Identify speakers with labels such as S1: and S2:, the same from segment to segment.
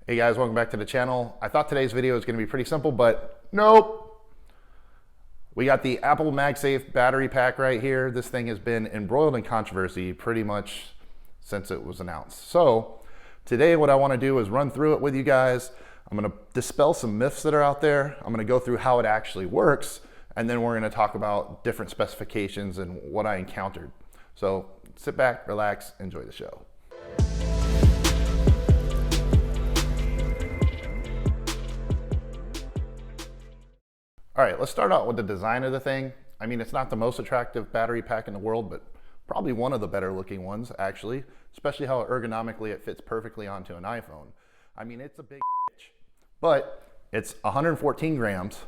S1: Hey guys, welcome back to the channel. I thought today's video was going to be pretty simple, but nope. We got the Apple MagSafe battery pack right here. This thing has been embroiled in controversy pretty much since it was announced. So today what I want to do is run through it with you guys. I'm going to dispel some myths that are out there. I'm going to go through how it actually works, and then we're going to talk about different specifications and what I encountered. So sit back, relax, enjoy the show. All right, let's start out with the design of the thing. I mean, it's not the most attractive battery pack in the world, but probably one of the better looking ones, actually, especially how ergonomically it fits perfectly onto an iPhone. I mean, it's a big bitch, but it's 114 grams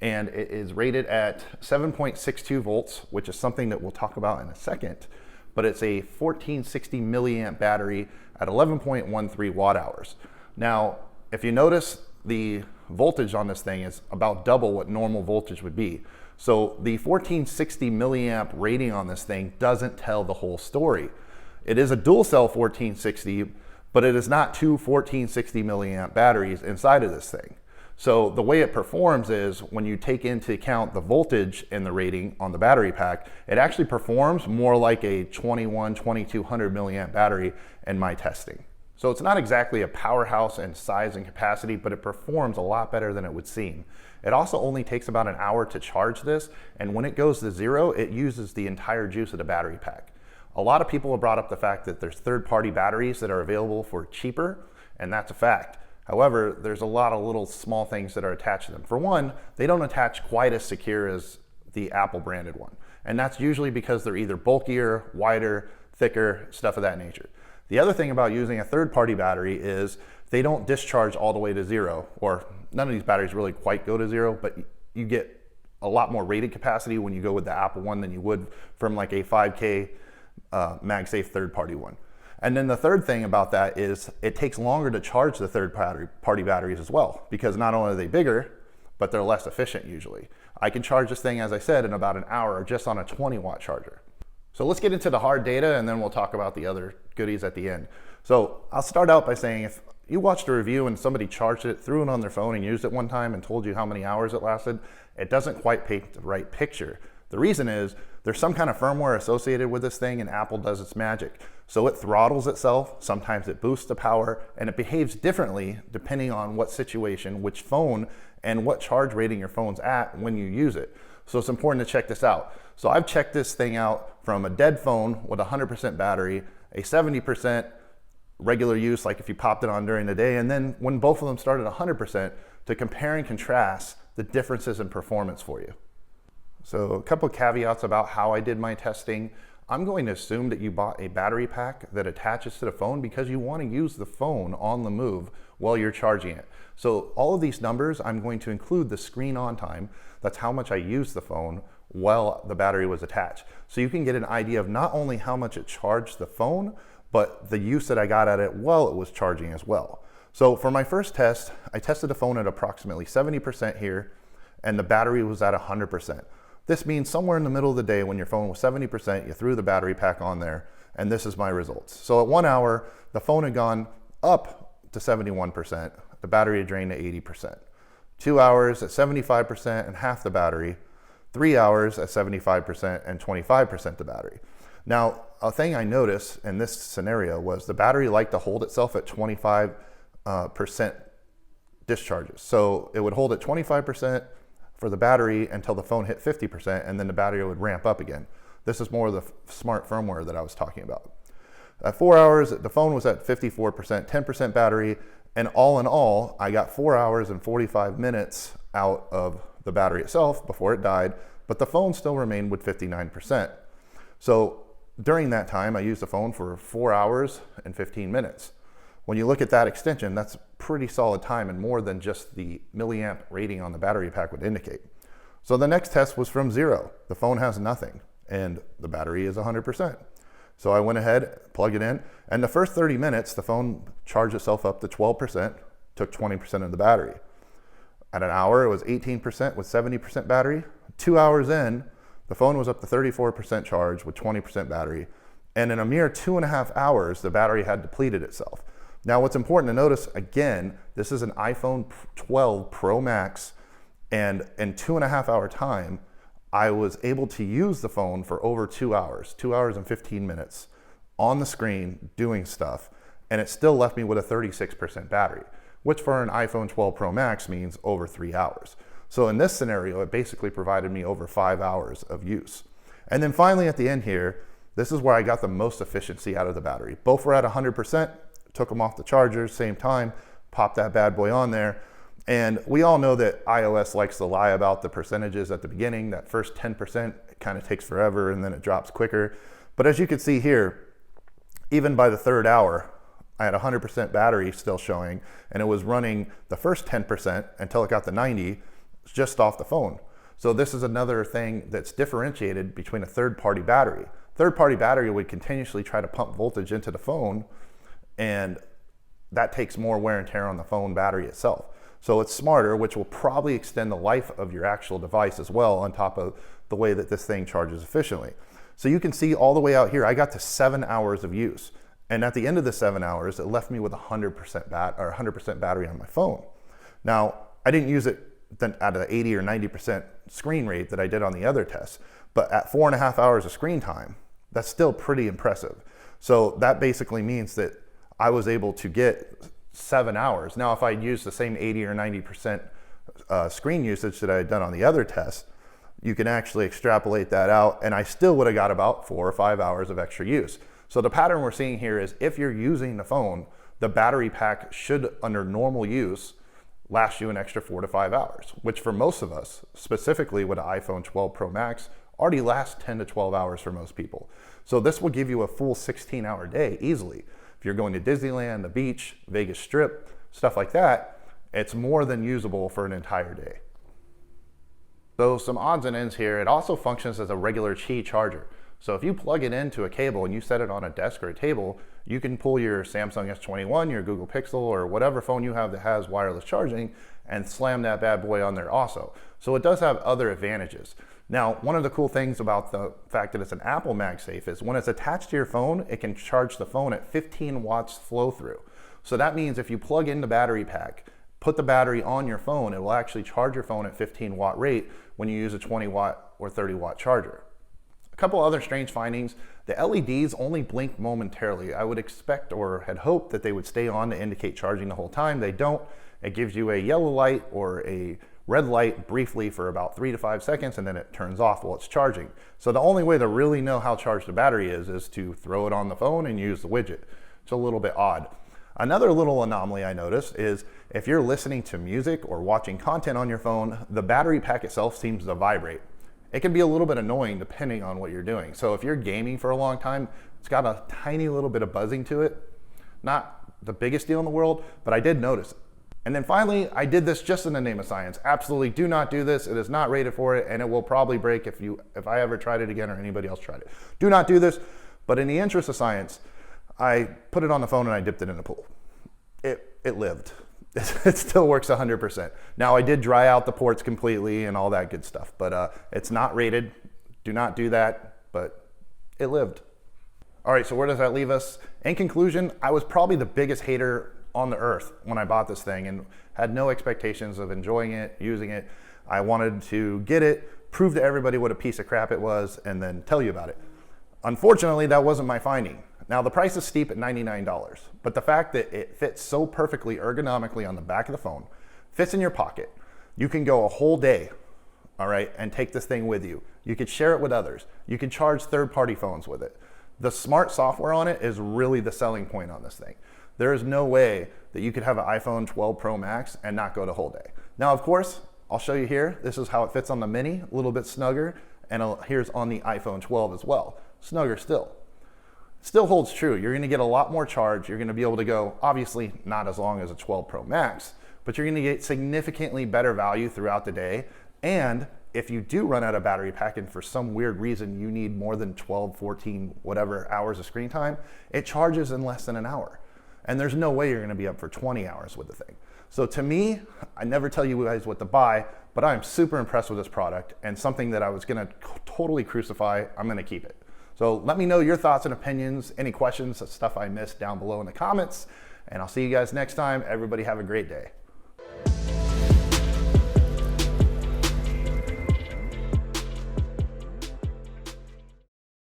S1: and it is rated at 7.62 volts, which is something that we'll talk about in a second, but it's a 1460 milliamp battery at 11.13 watt hours. Now, if you notice, the voltage on this thing is about double what normal voltage would be. So the 1460 milliamp rating on this thing doesn't tell the whole story. It is a dual cell 1460, but it is not two 1460 milliamp batteries inside of this thing. So the way it performs is when you take into account the voltage in the rating on the battery pack, it actually performs more like a 2200 milliamp battery in my testing. So it's not exactly a powerhouse in size and capacity, but it performs a lot better than it would seem. It also only takes about an hour to charge this, and when it goes to zero, it uses the entire juice of the battery pack. A lot of people have brought up the fact that there's third-party batteries that are available for cheaper, and that's a fact. However, there's a lot of little small things that are attached to them. For one, they don't attach quite as secure as the Apple branded one, and that's usually because they're either bulkier, wider, thicker, stuff of that nature. The other thing about using a third-party battery is they don't discharge all the way to zero, or none of these batteries really quite go to zero, but you get a lot more rated capacity when you go with the Apple one than you would from like a 5K MagSafe third-party one. And then the third thing about that is it takes longer to charge the third-party batteries as well, because not only are they bigger, but they're less efficient usually. I can charge this thing, as I said, in about an hour just on a 20-watt charger. So let's get into the hard data, and then we'll talk about the other goodies at the end. So I'll start out by saying, if you watched a review and somebody charged it, threw it on their phone and used it one time and told you how many hours it lasted, it doesn't quite paint the right picture. The reason is there's some kind of firmware associated with this thing, and Apple does its magic. So it throttles itself, sometimes it boosts the power, and it behaves differently depending on what situation, which phone, and what charge rating your phone's at when you use it. So it's important to check this out. So I've checked this thing out from a dead phone with 100% battery, a 70% regular use, like if you popped it on during the day, and then when both of them started 100%, to compare and contrast the differences in performance for you. So a couple of caveats about how I did my testing. I'm going to assume that you bought a battery pack that attaches to the phone because you want to use the phone on the move while you're charging it. So all of these numbers, I'm going to include the screen on time. That's how much I used the phone while the battery was attached. So you can get an idea of not only how much it charged the phone, but the use that I got at it while it was charging as well. So for my first test, I tested the phone at approximately 70% here, and the battery was at 100%. This means somewhere in the middle of the day when your phone was 70%, you threw the battery pack on there, and this is my results. So at 1 hour, the phone had gone up to 71%, the battery had drained to 80%. 2 hours at 75% and half the battery, 3 hours at 75% and 25% the battery. Now, a thing I noticed in this scenario was the battery liked to hold itself at 25% discharges. So it would hold at 25% for the battery until the phone hit 50%, and then the battery would ramp up again. This is more of the smart firmware that I was talking about. At 4 hours, the phone was at 54%, 10% battery, and all in all, I got 4 hours and 45 minutes out of the battery itself before it died, but the phone still remained with 59%. So during that time, I used the phone for 4 hours and 15 minutes. When you look at that extension, that's pretty solid time and more than just the milliamp rating on the battery pack would indicate. So the next test was from zero. The phone has nothing and the battery is 100%. So I went ahead, plugged it in, and the first 30 minutes, the phone charged itself up to 12%, took 20% of the battery. At an hour, it was 18% with 70% battery. 2 hours in, the phone was up to 34% charge with 20% battery. And in a mere 2.5 hours, the battery had depleted itself. Now what's important to notice, again, this is an iPhone 12 Pro Max, and in 2.5 hour time, I was able to use the phone for over 2 hours, 2 hours and 15 minutes on the screen doing stuff, and it still left me with a 36% battery, which for an iPhone 12 Pro Max means over 3 hours. So in this scenario, it basically provided me over 5 hours of use. And then finally at the end here, this is where I got the most efficiency out of the battery. Both were at 100%, took them off the chargers, same time, popped that bad boy on there. And we all know that iOS likes to lie about the percentages at the beginning. That first 10% kind of takes forever and then it drops quicker. But as you can see here, even by the 3rd hour, I had 100% battery still showing, and it was running the first 10% until it got to 90 just off the phone. So this is another thing that's differentiated between a third-party battery. Third-party battery would continuously try to pump voltage into the phone, and that takes more wear and tear on the phone battery itself. So it's smarter, which will probably extend the life of your actual device as well, on top of the way that this thing charges efficiently. So you can see all the way out here, I got to 7 hours of use. And at the end of the 7 hours, it left me with 100% battery on my phone. Now, I didn't use it at an 80 or 90% screen rate that I did on the other tests, but at 4.5 hours of screen time, that's still pretty impressive. So that basically means that I was able to get 7 hours. Now, if I used the same 80 or 90% screen usage that I had done on the other test, you can actually extrapolate that out, and I still would have got about 4 or 5 hours of extra use. So the pattern we're seeing here is if you're using the phone, the battery pack should, under normal use, last you an extra 4 to 5 hours, which for most of us, specifically with an iPhone 12 Pro Max, already lasts 10 to 12 hours for most people. So this will give you a full 16-hour day easily. If you're going to Disneyland, the beach, Vegas Strip, stuff like that, it's more than usable for an entire day. So some odds and ends here, it also functions as a regular Qi charger. So if you plug it into a cable and you set it on a desk or a table, you can pull your Samsung S21, your Google Pixel, or whatever phone you have that has wireless charging and slam that bad boy on there also. So it does have other advantages. Now, one of the cool things about the fact that it's an Apple MagSafe is when it's attached to your phone, it can charge the phone at 15 watts flow through. So that means if you plug in the battery pack, put the battery on your phone, it will actually charge your phone at 15 watt rate when you use a 20 watt or 30 watt charger. A couple other strange findings, the LEDs only blink momentarily. I would expect or had hoped that they would stay on to indicate charging the whole time. They don't. It gives you a yellow light or a red light briefly for about 3 to 5 seconds, and then it turns off while it's charging. So the only way to really know how charged the battery is to throw it on the phone and use the widget. It's a little bit odd. Another little anomaly I noticed is if you're listening to music or watching content on your phone, the battery pack itself seems to vibrate. It can be a little bit annoying depending on what you're doing. So if you're gaming for a long time, it's got a tiny little bit of buzzing to it. Not the biggest deal in the world, but I did notice it. And then finally, I did this just in the name of science. Absolutely do not do this. It is not rated for it, and it will probably break if I ever tried it again or anybody else tried it. Do not do this, but in the interest of science, I put it on the phone and I dipped it in the pool. It lived. It still works 100%. Now, I did dry out the ports completely and all that good stuff, but it's not rated. Do not do that, but it lived. All right, so where does that leave us? In conclusion, I was probably the biggest hater on the earth when I bought this thing and had no expectations of enjoying it, using it. I wanted to get it, prove to everybody what a piece of crap it was, and then tell you about it. Unfortunately, that wasn't my finding. Now, the price is steep at $99, but the fact that it fits so perfectly ergonomically on the back of the phone, fits in your pocket, you can go a whole day, all right, and take this thing with you. You could share it with others. You can charge third-party phones with it. The smart software on it is really the selling point on this thing. There is no way that you could have an iPhone 12 Pro Max and not go the whole day. Now, of course, I'll show you here. This is how it fits on the Mini, a little bit snugger, and here's on the iPhone 12 as well. Snugger still. Still holds true. You're going to get a lot more charge. You're going to be able to go, obviously not as long as a 12 Pro Max, but you're going to get significantly better value throughout the day. And if you do run out of battery pack and for some weird reason you need more than 12, 14, whatever hours of screen time, it charges in less than an hour. And there's no way you're going to be up for 20 hours with the thing. So to me, I never tell you guys what to buy, but I'm super impressed with this product, and something that I was going to totally crucify, I'm going to keep it. So let me know your thoughts and opinions, any questions, stuff I missed down below in the comments, And I'll see you guys next time. Everybody have a great day.